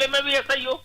में भी ऐसा ही हो।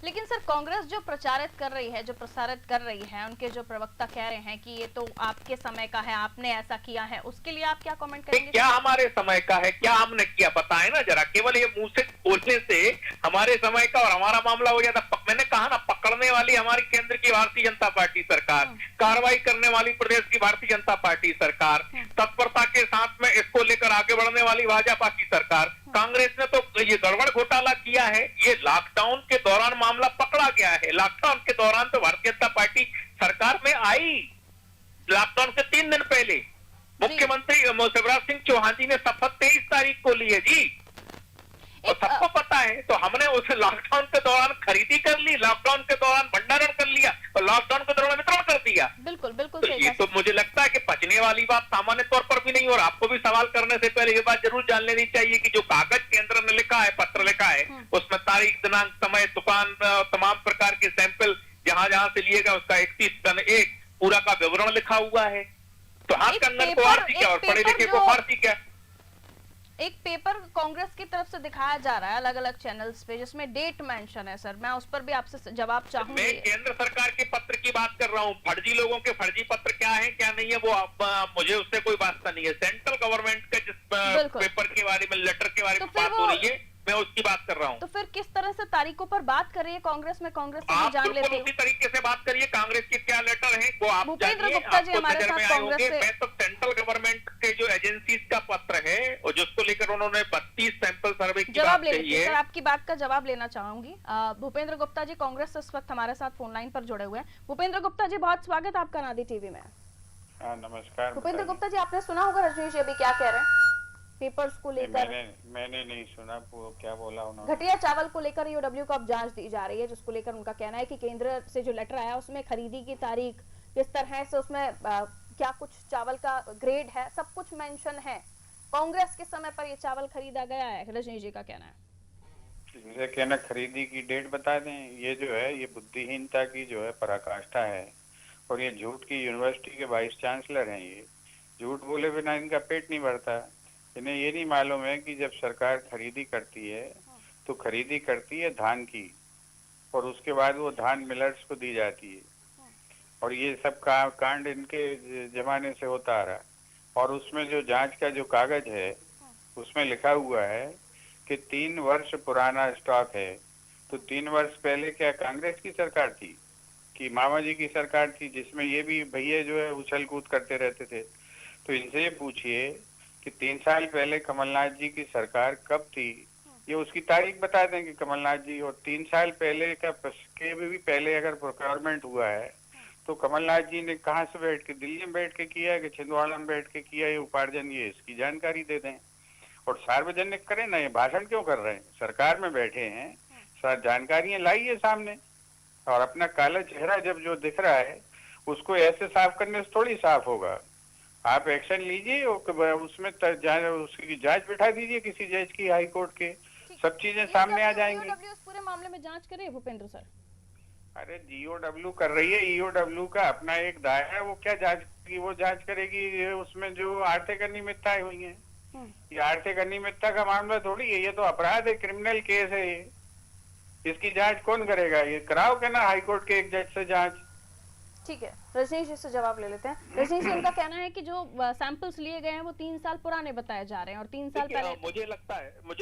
लेकिन सर कांग्रेस जो प्रचारित कर रही है, जो प्रसारित कर रही है, उनके जो प्रवक्ता कह रहे हैं कि ये तो आपके समय का है, आपने ऐसा किया है, उसके लिए आप क्या कमेंट करेंगे? क्या हमारे समय का है, क्या हमने किया बताएं ना जरा। केवल ये मुंह से बोलने से हमारे समय का और हमारा मामला हो जाता। मैंने कहा ना, पकड़ने वाली हमारी केंद्र की भारतीय जनता पार्टी सरकार, कार्रवाई करने वाली प्रदेश की भारतीय जनता पार्टी सरकार, तत्परता के साथ में इसको लेकर आगे बढ़ने वाली भाजपा की सरकार। कांग्रेस ने तो ये गड़बड़ घोटाला किया है। ये लॉकडाउन के दौरान मामला पकड़ा गया है। लॉकडाउन के दौरान तो भारतीय जनता पार्टी सरकार में आई। लॉकडाउन से 3 दिन पहले मुख्यमंत्री शिवराज सिंह चौहान जी ने शपथ 23 तारीख को ली है जी, और सबको पता है। तो हमने उस लॉकडाउन के दौरान खरीदी कर ली, लॉकडाउन के दौरान भंडारण कर लिया और लॉकडाउन के दौरान वितरण कर दिया। बिल्कुल बिल्कुल तो सही। ये तो मुझे लगता है कि पचने वाली बात सामान्य तौर पर भी नहीं। और आपको भी सवाल करने से पहले ये बात जरूर जान लेनी चाहिए कि जो कागज केंद्र ने लिखा है, पत्र लिखा है, उसमें तारीख, दिनांक, समय, दुकान, तमाम प्रकार के सैंपल जहां जहां से लिए गए उसका 31 टन एक पूरा का विवरण लिखा हुआ है। तो हाथ कंगन को फारसी क्या और पढ़े लिखे को फारसी क्या। एक पेपर कांग्रेस की तरफ से दिखाया जा रहा है अलग अलग चैनल्स पे, जिसमें डेट मेंशन है। सर मैं उस पर भी आपसे जवाब चाहूंगी। मैं केंद्र सरकार के पत्र की बात कर रहा हूँ। फर्जी लोगों के फर्जी पत्र क्या है क्या नहीं है वो मुझे उससे कोई वास्ता नहीं है। सेंट्रल गवर्नमेंट के जिस पेपर के बारे में, लेटर के बारे में बात हो रही है, मैं उसकी बात कर रहा हूँ। तो फिर किस तरह से तारीखों पर बात कर रही है कांग्रेस में? कांग्रेस से जान लेते हैं उसी तरीके से बात करिए। कांग्रेस के क्या लेटर है वो आप भूपेंद्र गुप्ता जी हमारे साथ कांग्रेस से। मैं तो सेंट्रल गवर्नमेंट के जो एजेंसीज का पत्र है और जिसको लेकर उन्होंने 32 सैंपल सर्वे की जवाब बात कही है। सर आपकी बात का जवाब लेना चाहूंगी। भूपेंद्र गुप्ता जी कांग्रेस से इस वक्त हमारे साथ फोन लाइन पर जुड़े हुए हैं। भूपेंद्र गुप्ता जी बहुत स्वागत आपका नादी टीवी में। नमस्कार भूपेंद्र गुप्ता जी, आपने सुना होगा रजनीश जी अभी क्या कह रहे हैं पेपर्स को लेकर? मैंने नहीं सुना क्या बोला उन्होंने। घटिया चावल को लेकर ईओडब्ल्यू को अब जांच दी जा रही है, जिसको लेकर उनका कहना है कि केंद्र से जो लेटर आया उसमें खरीदी की तारीख किस तरह से, उसमें क्या कुछ चावल का ग्रेड है, सब कुछ मेंशन है। कांग्रेस के समय पर ये चावल खरीदा गया है, रजनीश जी का कहना है। इनसे कहना खरीदी की डेट बता दें। ये जो है ये बुद्धिहीनता की जो है पराकाष्ठा है। और ये झूठ की यूनिवर्सिटी के वाइस चांसलर हैं। ये झूठ बोले बिना इनका पेट नहीं भरता। इन्हें ये नहीं मालूम है कि जब सरकार खरीदी करती है तो खरीदी करती है धान की, और उसके बाद वो धान मिलर्स को दी जाती है। और ये सब कांड इनके जमाने से होता आ रहा है। और उसमें जो जांच का जो कागज है उसमें लिखा हुआ है कि 3 वर्ष पुराना स्टॉक है। तो 3 वर्ष पहले क्या कांग्रेस की सरकार थी कि मामा जी की सरकार थी, जिसमें ये भी भैया जो है उछल कूद करते रहते थे? तो इनसे ये पूछिए कि 3 साल पहले कमलनाथ जी की सरकार कब थी, ये उसकी तारीख बता दें कि कमलनाथ जी। और 3 साल पहले का के भी पहले अगर प्रोक्योरमेंट हुआ है तो कमलनाथ जी ने कहाँ से बैठ के, दिल्ली में बैठ के किया है कि छिंदवाड़ा में बैठ के किया है उपार्जन, ये इसकी जानकारी दे दें और सार्वजनिक करें ना। ये भाषण क्यों कर रहे हैं? सरकार में बैठे हैं, सारी जानकारियां लाइए सामने। और अपना काला चेहरा जब जो दिख रहा है उसको ऐसे साफ करने से थोड़ी साफ होगा। आप एक्शन लीजिए और उसमें उसकी जांच बिठा दीजिए किसी जज की, हाई कोर्ट के, सब चीजें सामने आ जाएंगी। इस पूरे मामले में जांच करे भूपेंद्र सर? अरे जीओडब्ल्यू कर रही है। ईओडब्ल्यू का अपना एक दायरा है, वो क्या जांच करेगी? वो जांच करेगी उसमें जो आर्थिक अनियमितताएं हुई हैं। ये आर्थिक अनियमितता का मामला थोड़ी है, ये तो अपराध है, क्रिमिनल केस है ये। इसकी जांच कौन करेगा? ये कराओ क्या ना हाई कोर्ट के एक जज से जांच। ठीक है, रजनीश जी से जवाब ले लेते हैं। रजनीश जी, इनका कहना है कि जो सैंपल्स लिए गए हैं वो 3 साल पुराने बताए जा रहे हैं और 3 साल पहले। मुझे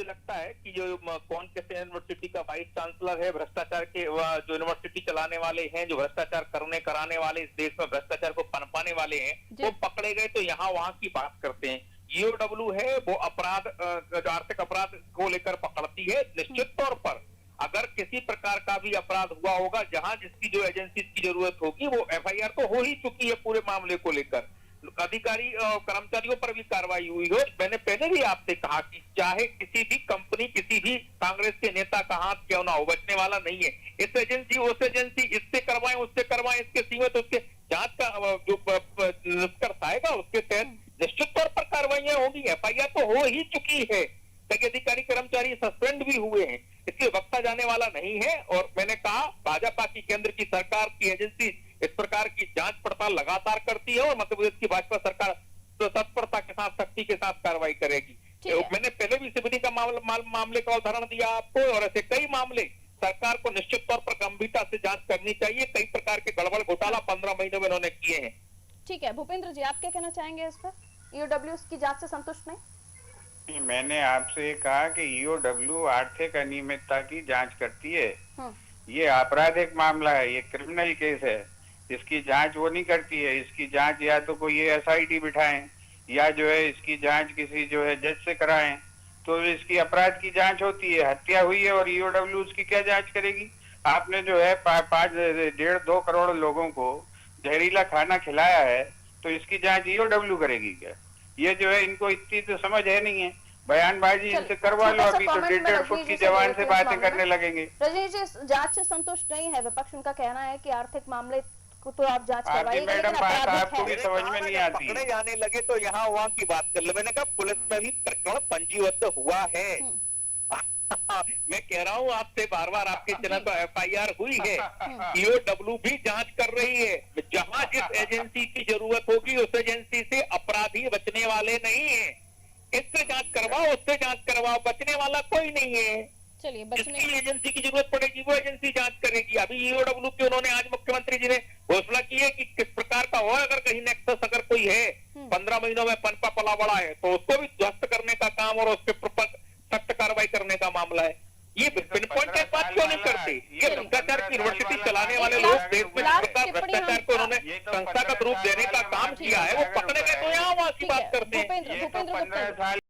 लगता है कि जो कौन कैसे यूनिवर्सिटी का वाइस चांसलर है, भ्रष्टाचार के जो यूनिवर्सिटी चलाने वाले हैं, जो भ्रष्टाचार कराने वाले, इस देश में भ्रष्टाचार को पनपाने वाले हैं, वो पकड़े गए तो यहाँ वहाँ की बात करते हैं। ईओडब्ल्यू है वो अपराध, आर्थिक अपराध को लेकर पकड़ती है। निश्चित तौर पर अगर किसी प्रकार का भी अपराध हुआ होगा, जहां जिसकी जो एजेंसी की जरूरत होगी, वो एफआईआर तो हो ही चुकी है पूरे मामले को लेकर। अधिकारी कर्मचारियों पर भी कार्रवाई हुई हो। मैंने पहले भी आपसे कहा कि चाहे किसी भी कंपनी, किसी भी कांग्रेस के नेता का हाथ क्यों ना हो, बचने वाला नहीं है। इस एजेंसी उस एजेंसी, इससे करवाएं उससे करवाएं, इसके सीमित उसके जांच का जो निष्कर्ष आएगा उसके तहत निश्चित तौर पर कार्रवाइयां होंगी। एफआईआर तो हो ही चुकी है, कई अधिकारी कर्मचारी सस्पेंड भी हुए हैं, इसलिए बख्शा जाने वाला नहीं है। और मैंने कहा भाजपा की केंद्र की सरकार की एजेंसी इस प्रकार की जांच पड़ताल लगातार करती है और मध्य प्रदेश की भाजपा सरकार तो तत्परता के साथ, सख्ती के साथ कार्रवाई करेगी। मैंने पहले भी सिबनी का मामले का उदाहरण दिया आपको, और ऐसे कई मामले सरकार को निश्चित तौर पर गंभीरता से जांच करनी चाहिए। कई प्रकार के गड़बड़ घोटाला 15 महीनों में उन्होंने किए हैं। ठीक है भूपेंद्र जी, आप क्या कहना चाहेंगे इस पर? ईओडब्ल्यू की जांच से संतुष्ट नहीं? मैंने आपसे कहा कि ईओडब्ल्यू आर्थिक अनियमितता की जांच करती है। ये आपराधिक मामला है, ये क्रिमिनल केस है, इसकी जांच वो नहीं करती है। इसकी जांच या तो कोई एसआईटी बिठाएं या जो है इसकी जांच किसी जो है जज से कराएं, तो इसकी अपराध की जांच होती है। हत्या हुई है और ईओडब्ल्यू उसकी क्या जांच करेगी? आपने जो है 1.5-2 करोड़ लोगों को जहरीला खाना खिलाया है, तो इसकी जांच ईओडब्ल्यू करेगी क्या? ये जो है इनको इतनी तो समझ है नहीं है। बयानबाजी इनसे करवा लो, अभी तो 1.5 फुट की जवान से बातें करने लगेंगे। रजनीश जी जांच से संतुष्ट नहीं है विपक्ष, उनका कहना है कि आर्थिक मामले को तो आप जांच करवाइए, मैडम बात आपको भी समझ में नहीं आती। पकड़े जाने लगे तो यहाँ वहाँ की बात कर लो। मैंने कहा पुलिस में भी प्रकरण पंजीबद्ध हुआ है। मैं कह रहा हूँ आपसे बार बार, आपके चैनल पर एफआईआर हुई है, ईओडब्ल्यू भी जांच कर रही है। जहाँ जिस एजेंसी की जरूरत होगी उस एजेंसी से अपराधी बचने वाले नहीं है। इससे जांच करवाओ, उससे जांच करवाओ, बचने वाला कोई नहीं है। चलिए जिसकी एजेंसी की जरूरत पड़ेगी वो एजेंसी जांच करेगी। अभी ईओडब्ल्यू की उन्होंने आज मुख्यमंत्री जी ने घोषणा की है कि किस प्रकार का हो, अगर कहीं नेक्सस अगर कोई है 15 महीनों में पनपा पला बड़ा है तो उसको भी ध्वस्त करने का काम और उसके ऊपर सख्त कार्रवाई करने का मामला है। ये पिन पॉइंट बात क्यों नहीं करते? ये भ्रष्टाचार की यूनिवर्सिटी चलाने वाले लोग देश में भ्रष्टाचार को उन्होंने संस्थागत रूप देने का काम किया है, वो पकड़े गए तो यहाँ वहाँ की बात करते हैं। भूपेंद्र